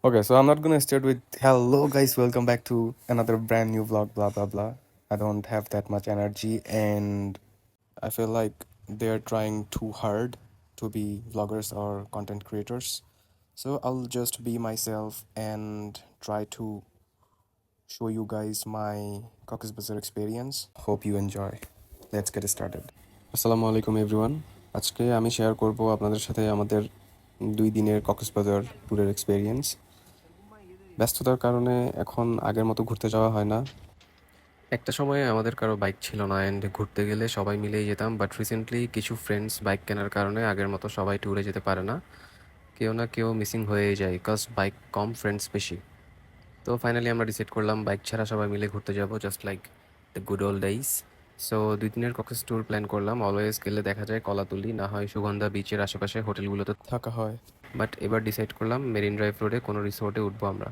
Okay, so I'm not gonna start with hello guys, welcome back to another brand new vlog, blah blah blah. I don't have that much energy and I feel like they're trying too hard to be vloggers or content creators. So I'll just be myself and try to show you guys my Cox's Bazar experience. Hope you enjoy. Let's get started. আসসালামু আলাইকুম everyone. আজকে আমি share করব আপনাদের সাথে আমাদের 2 দিনের কক্সবাজার ট্যুরের এক্সপেরিয়েন্স। ব্যস্ততার কারণে এখন আগের মতো ঘুরতে যাওয়া হয় না। একটা সময়ে আমাদের কারো বাইক ছিল না অ্যান্ড ঘুরতে গেলে সবাই মিলেই যেতাম, বাট রিসেন্টলি কিছু ফ্রেন্ডস বাইক কেনার কারণে আগের মতো সবাই ট্যুরে যেতে পারে না। কেউ না কেউ মিসিং হয়েই যায়, বিকজ বাইক কম, ফ্রেন্ডস বেশি। তো ফাইনালি আমরা ডিসাইড করলাম বাইক ছাড়া সবাই মিলে ঘুরতে যাব, just like the good old days. So 2 দিনের কক্সেস ট্যুর প্ল্যান করলাম। অলওয়েজ গেলে দেখা যায় কলাতুলি না হয় সুগন্ধা বিচের আশেপাশে হোটেলগুলোতে থাকা হয়, বাট এবার ডিসাইড করলাম মেরিন ড্রাইভ রোডে কোনো রিসোর্টে উঠবো আমরা।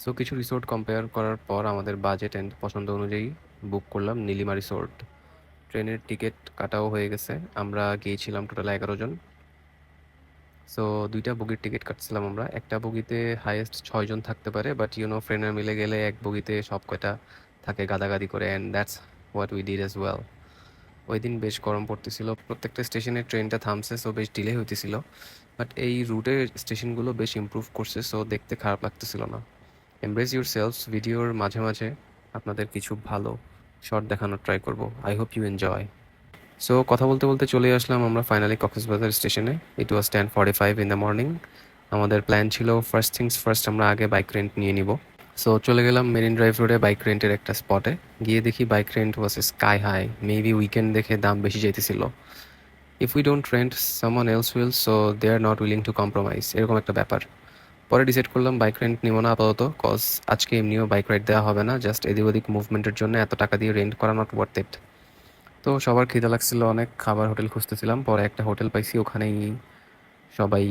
সো কিছু রিসোর্ট কম্পেয়ার করার পর আমাদের বাজেট অ্যান্ড পছন্দ অনুযায়ী বুক করলাম নীলিমা রিসোর্ট। ট্রেনের টিকিট কাটাও হয়ে গেছে। আমরা গিয়েছিলাম টোটাল 11 জন। সো 2টা বগির টিকিট কাটছিলাম আমরা। একটা বগিতে হাইয়েস্ট 6 জন থাকতে পারে, বাট ফ্রেন্ডরা মিলে গেলে এক বগিতে সব কয়টা থাকে গাদাগাদি করে, and that's what we did as well. ওই দিন বেশ গরম পড়তেছিল, প্রত্যেকটা স্টেশনে ট্রেনটা থামছে, সো বেশ ডিলে হইতেছিল। বাট এই রুটের স্টেশনগুলো বেশ ইমপ্রুভ করছে, সো দেখতে খারাপ লাগতেছিল না। এমব্রেস ইউর সেলফস ভিডিওর মাঝে মাঝে আপনাদের কিছু ভালো শট দেখানোর ট্রাই করব। I hope you enjoy. So কথা বলতে বলতে চলে আসলাম আমরা ফাইনালি কক্সবাজার স্টেশনে। It was 10:45 in the morning. আমাদের প্ল্যান ছিল ফার্স্ট থিংস ফার্স্ট আমরা আগে বাইক রেন্ট নিয়ে নিব। সো চলে গেলাম মেরিন ড্রাইভ রোডে বাইক রেন্টের একটা স্পটে। গিয়ে দেখি bike rent was sky high. Maybe weekend দেখে দাম বেশি যাইতেছিল। If we don't rent someone else will, so they are not willing to compromise, এরকম একটা ব্যাপার। পরে ডিসাইড করলাম বাইক রেন্ট নিব না আপাতত, কজ আজকে এমনিও বাইক রাইড দেওয়া হবে না, জাস্ট এদিক ওদিক মুভমেন্টের জন্য এত টাকা দিয়ে রেন্ট করা নট ওয়ার্থ ইট। তো সবার খিদে লাগছিল অনেক, খাবার হোটেল খুঁজতেছিলাম, পরে একটা হোটেল পাইছি। ওখানেই সবাই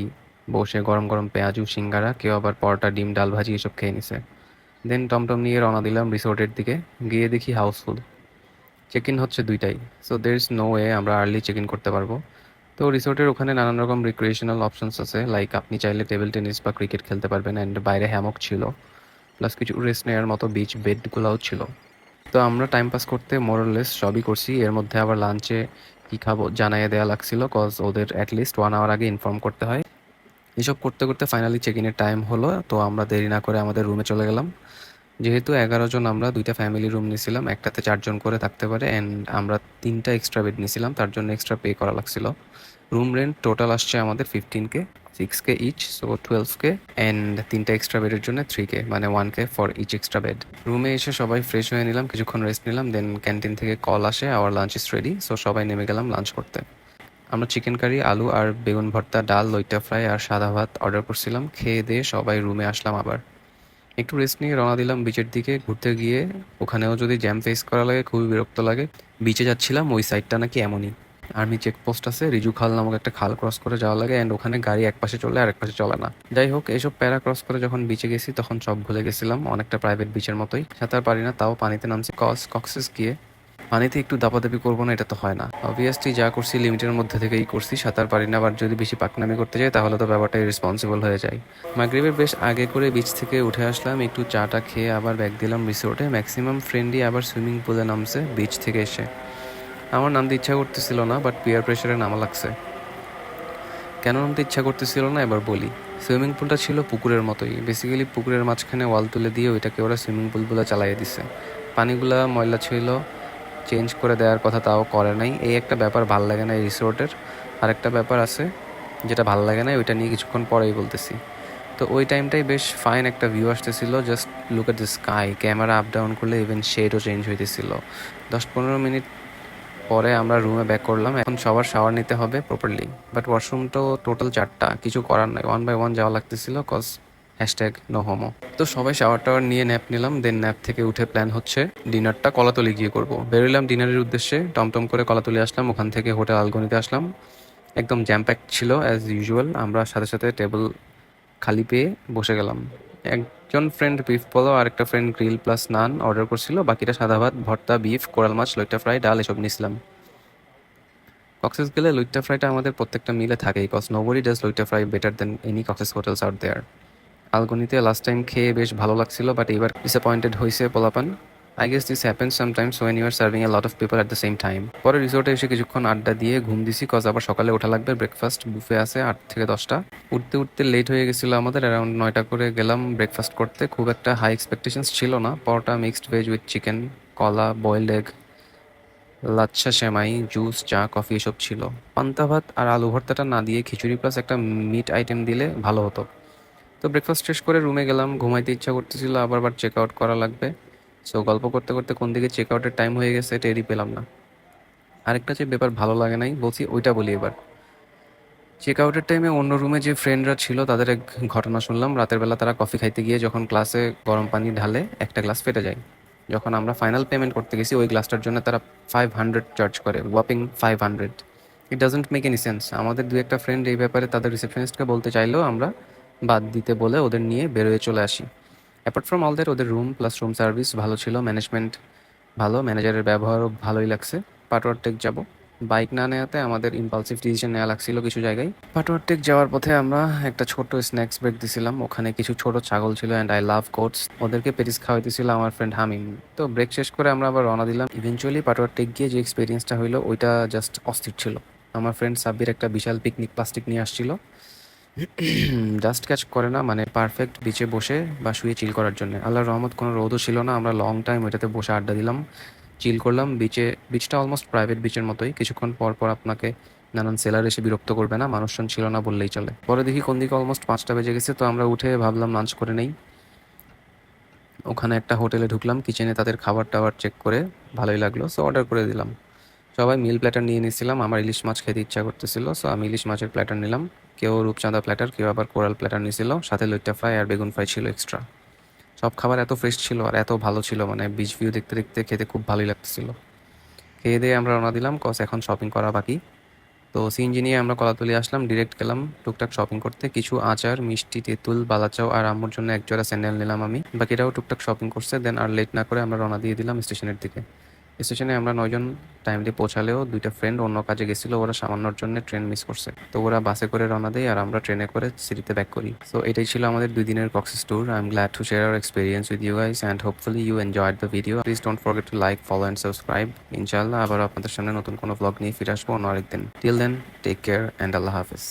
বসে গরম গরম পেঁয়াজু সিঙ্গারা, কেউ আবার পরোটা ডিম ডাল ভাজি এসব খেয়ে নিছে। দেন টমটম নিয়ে রওনা দিলাম রিসোর্টের দিকে। গিয়ে দেখি হাউসফুল। চেক ইন হচ্ছে 2টায়, so there is no way আমরা আর্লি চেক ইন করতে পারবো। তো রিসোর্টের ওখানে নানান রকম রিক্রিয়েশনাল অপশনস আছে, লাইক আপনি চাইলে টেবিল টেনিস বা ক্রিকেট খেলতে পারবেন, অ্যান্ড বাইরে হ্যামক ছিল, প্লাস কিছু রেস্ট নেওয়ার মতো বিচ বেডগুলোও ছিল। তো আমরা টাইম পাস করতে মোরলেস সবই করছি। এর মধ্যে আবার লাঞ্চে কী খাবো জানাইয়ে দেওয়া লাগছিল, কজ ওদের অ্যাটলিস্ট 1 আওয়ার আগে ইনফর্ম করতে হয়। এসব করতে করতে ফাইনালি চেক ইনের টাইম হলো, তো আমরা দেরি না করে আমাদের রুমে চলে গেলাম। যেহেতু 11 জন, আমরা 2টা ফ্যামিলি রুম নিয়েছিলাম, একটাতে 4 জন করে থাকতে পারে, অ্যান্ড আমরা 3টা এক্সট্রা বেড নিয়েছিলাম, তার জন্য এক্সট্রা পে করা লাগছিল। রুম রেন্ট টোটাল আসছে আমাদের 15K, 6K each, so 12K, and 3টা এক্সট্রা বেডের জন্য 3K, মানে 1K for each extra bed. রুমে এসে সবাই ফ্রেশ হয়ে নিলাম, কিছুক্ষণ রেস্ট নিলাম, দেন ক্যান্টিন থেকে কল আসে hour lunch is ready, so সবাই নেমে গেলাম লাঞ্চ করতে। আমরা চিকেন কারি, আলু আর বেগুন ভর্তা, ডাল, লইট্টা ফ্রাই আর সাদা ভাত অর্ডার করছিলাম। খেয়ে দিয়ে সবাই রুমে আসলাম আবার। একটু রেস্ট নিয়ে রওনা দিলাম বিচের দিকে ঘুরতে। গিয়ে ওখানেও যদি জ্যাম ফেস করা লাগে, খুবই বিরক্ত লাগে। বিচে যাচ্ছিলাম, ওই সাইডটা নাকি এমনই আর্মি চেকপোস্ট আছে, রিজু খাল নামক একটা খাল ক্রস করে যাওয়া লাগে, অ্যান্ড ওখানে গাড়ি এক পাশে চলে আর এক পাশে চলে না। যাই হোক, এইসব প্যারা ক্রস করে যখন বিচে গেছি তখন সব ভুলে গেছিলাম, অনেকটা প্রাইভেট বিচের মতোই। সাঁতার পারি না, তাও পানিতে নামছি, কক্সেস গিয়ে পানিতে একটু দাপাদাপি করবো না, এটা তো হয় না। অবভিয়াসলি যা করছি লিমিটের মধ্যে থেকেই করছি, সাঁতার পারি না, আবার যদি বেশি পাকনামি করতে যাই তাহলে তো ব্যাপারটা রেসপন্সিবল হয়ে যায়। মাগরিবের বেশ আগে করে বিচ থেকে উঠে আসলাম, একটু চাটা খেয়ে আবার ব্যাক দিলাম রিসোর্টে। ম্যাক্সিমাম ফ্রেন্ডই আবার সুইমিং পুলে নামছে বিচ থেকে এসে। আমার নামতে ইচ্ছা করতেছিল না, বাট পিয়ার প্রেশারে নামা লাগছে। কেন নামতে ইচ্ছা করতেছিল না এবার বলি। সুইমিং পুলটা ছিল পুকুরের মতোই, বেসিক্যালি পুকুরের মাঝখানে ওয়াল তুলে দিয়ে ওইটাকে ওরা সুইমিং পুল বলে চালিয়ে দিছে। পানিগুলা ময়লা ছিল, চেঞ্জ করে দেওয়ার কথা, তাও করে নাই। এই একটা ব্যাপার ভাল লাগে না এই রিসোর্টের। আরেকটা ব্যাপার আছে যেটা ভাল লাগে না, ওইটা নিয়ে কিছুক্ষণ পরেই বলতেছি। তো ওই টাইমটাই বেশ ফাইন একটা ভিউ আসতেছিল, just look at the sky. Camera up down করলে ইভেন শেডও চেঞ্জ হইতেছিল। 10-15 মিনিট পরে আমরা রুমে ব্যাক করলাম। এখন সবার শাওয়ার নিতে হবে প্রপারলি, বাট ওয়াশরুম তো টোটাল 4টা, কিছু করার নাই, 1 বাই 1 যাওয়া লাগতেছিল, কজ হ্যাশট্যাগ নো হোমো। তো সবাই শাওয়ার টাওয়ার নিয়ে ন্যাপ নিলাম, দেন ন্যাপ থেকে উঠে প্ল্যান হচ্ছে ডিনারটা কলাতলি গিয়ে করবো। বেরোলাম ডিনারের উদ্দেশ্যে, টমটম করে কলাতলি আসলাম, ওখান থেকে হোটেল আলগনিতে আসলাম। একদম জ্যাম প্যাক ছিল অ্যাজ ইউজুয়াল। আমরা সাথে সাথে টেবিল খালি পেয়ে বসে গেলাম। একজন ফ্রেন্ড বিফ পোলাও আর একটা ফ্রেন্ড গ্রিল প্লাস নান অর্ডার করছিল, বাকিটা সাদা ভাত, ভর্তা, বিফ, কোরাল মাছ, লইট্টা ফ্রাই, ডাল এসব নিয়েছিলাম। কক্সেস গেলে লইট্টা ফ্রাইটা আমাদের প্রত্যেকটা মিলে থাকেই, cause nobody does loitta fry better than any Cox's hotels out there. আলগনিতে লাস্ট টাইম খেয়ে বেশ ভালো লাগছিল, বাট এবার ডিসঅ্যাপয়েন্টেড হয়েছে পোলাপান। I guess this happens sometimes when you are serving a lot of people at the same time. পরে রিসোর্টে এসে কিছুক্ষণ আড্ডা দিয়ে ঘুম দিছি, কজ আবার সকালে ওঠা লাগবে। ব্রেকফাস্ট বুফে আছে 8 থেকে 10টা। উঠতে উঠতে লেট হয়ে গেছিলো আমাদের, অ্যারাউন্ড 9টা করে গেলাম ব্রেকফাস্ট করতে। খুব একটা হাই এক্সপেকটেশনস ছিল না। পরোটা, মিক্সড ভেজ উইথ চিকেন, কলা, বয়েলড এগ, লাচ্ছা সেমাই, জুস, চা, কফি এসব ছিল। পান্তা ভাত আর আলু ভর্তাটা না দিয়ে খিচুড়ি প্লাস একটা মিট আইটেম দিলে ভালো হতো। তো ব্রেকফাস্ট শেষ করে রুমে গেলাম, ঘুমাইতে ইচ্ছা করতেছিল, আবার চেক আউট করা লাগবে। সো গল্প করতে করতে কোন দিকে চেক আউটের টাইম হয়ে গেছে টেরই পেলাম না। আরেকটা যে ব্যাপার ভালো লাগে নাই, বলছি ওইটা বলি এবার। চেক আউটের টাইমে অন্য রুমে যে ফ্রেন্ডরা ছিল তাদের এক ঘটনা শুনলাম। রাতের বেলা তারা কফি খাইতে গিয়ে যখন গ্লাসে গরম পানি ঢালে, একটা গ্লাস ফেটে যায়। যখন আমরা ফাইনাল পেমেন্ট করতে গেছি, ওই গ্লাসটার জন্য তারা 500 চার্জ করে, warping 500। It doesn't make any sense. আমাদের দু একটা ফ্রেন্ড এই ব্যাপারে তাদের রিসেপশনিস্টকে বলতে চাইলেও আমরা বাদ দিতে বলে ওদের নিয়ে বেরোয় চলে আসি। অ্যাপার্ট ফ্রম অল দ্যাট, ওদের রুম প্লাস রুম সার্ভিস ভালো ছিল, ম্যানেজমেন্ট ভালো, ম্যানেজারের ব্যবহারও ভালোই লাগছে। পাটোয়ার টেক যাব, বাইক না নেওয়াতে আমাদের ইম্পালসিভ ডিসিশন নেওয়া লাগছিল কিছু জায়গায়। পাটোয়ার টেক যাওয়ার পথে আমরা একটা ছোট স্ন্যাক্স ব্রেক দিছিলাম, ওখানে কিছু ছোট ছাগল ছিল অ্যান্ড আই লাভ কোটস, ওদেরকে পেটিস খাওয়াইতেছিল আমার ফ্রেন্ড হামিম। তো ব্রেক শেষ করে আমরা আবার রওনা দিলাম। ইভেনচুয়ালি পাটোয়ার টেক গিয়ে যে এক্সপিরিয়েন্সটা হইলো ওইটা জাস্ট অস্থির ছিল। আমার ফ্রেন্ড সাব্বির একটা বিশাল পিকনিক প্লাস্টিক নিয়ে আসছিল, ডাস্ট ক্যাচ করে না, মানে পারফেক্ট বিচে বসে বা শুয়ে চিল করার জন্য। আল্লাহর রহমত কোনো রোদও ছিল না, আমরা লং টাইম ওইটাতে বসে আড্ডা দিলাম, চিল করলাম বিচে। বিচটা অলমোস্ট প্রাইভেট বিচের মতোই, কিছুক্ষণ পর পর আপনাকে নানান সেলার এসে বিরক্ত করবে না, মানুষজন ছিল না বললেই চলে। পরে দেখি কোন দিকে অলমোস্ট 5টা বেজে গেছে, তো আমরা উঠে ভাবলাম লাঞ্চ করে নেই। ওখানে একটা হোটেলে ঢুকলাম, কিচেনে তাদের খাবার টাবার চেক করে ভালোই লাগলো, সো অর্ডার করে দিলাম। সবাই মিল প্ল্যাটার নিয়ে নিয়েছিলাম, আমার ইলিশ মাছ খেতে ইচ্ছা করতেছিল, সো আমি ইলিশ মাছের প্ল্যাটার নিলাম। কেউ রূপচাঁদা প্ল্যাটার, কেউ আবার কোরাল প্ল্যাটার নিয়েছিল, সাথে লইট্টা ফ্রাই আর বেগুন ফ্রাই ছিল এক্সট্রা। সব খাবার এত ফ্রেশ ছিল আর এত ভালো ছিল, মানে বিচ ভিউ দেখতে দেখতে খেতে খুব ভালোই লাগতেছিল। খেয়ে দিয়ে আমরা রওনা দিলাম, কজ এখন শপিং করা বাকি। তো সিএনজি নিয়ে আমরা কলাতলি আসলাম, ডিরেক্ট গেলাম টুকটাক শপিং করতে। কিছু আচার, মিষ্টি, তেঁতুল, বালাচাও আর আম্মুর জন্য এক জোড়া স্যান্ডেল নিলাম আমি। বাকিটাও টুকটাক শপিং করছে। দেন আর লেট না করে আমরা রওনা দিয়ে দিলাম স্টেশনের দিকে। স্টেশনে আমরা 9 জন টাইমলি পৌঁছালেও দুইটা ফ্রেন্ড অন্য কাজে গেছিলো, ওরা সামান্যর জন্য ট্রেন মিস করছে। তো ওরা বাসে করে রওনা দেয় আর আমরা ট্রেনে করে সিটিতে ব্যাক করি। সো এটাই ছিল আমাদের 2 দিনের Cox's tour. I am glad to share our experience with you guys and hopefully you enjoyed the video. Please don't forget to like, follow and subscribe. ইনশাআল্লাহ আবার আপনাদের সামনে নতুন কোনো ভ্লগ নিয়ে ফিরে আসবো অন্য আরেকদিন। Till then, take care and আল্লাহ হাফিজ।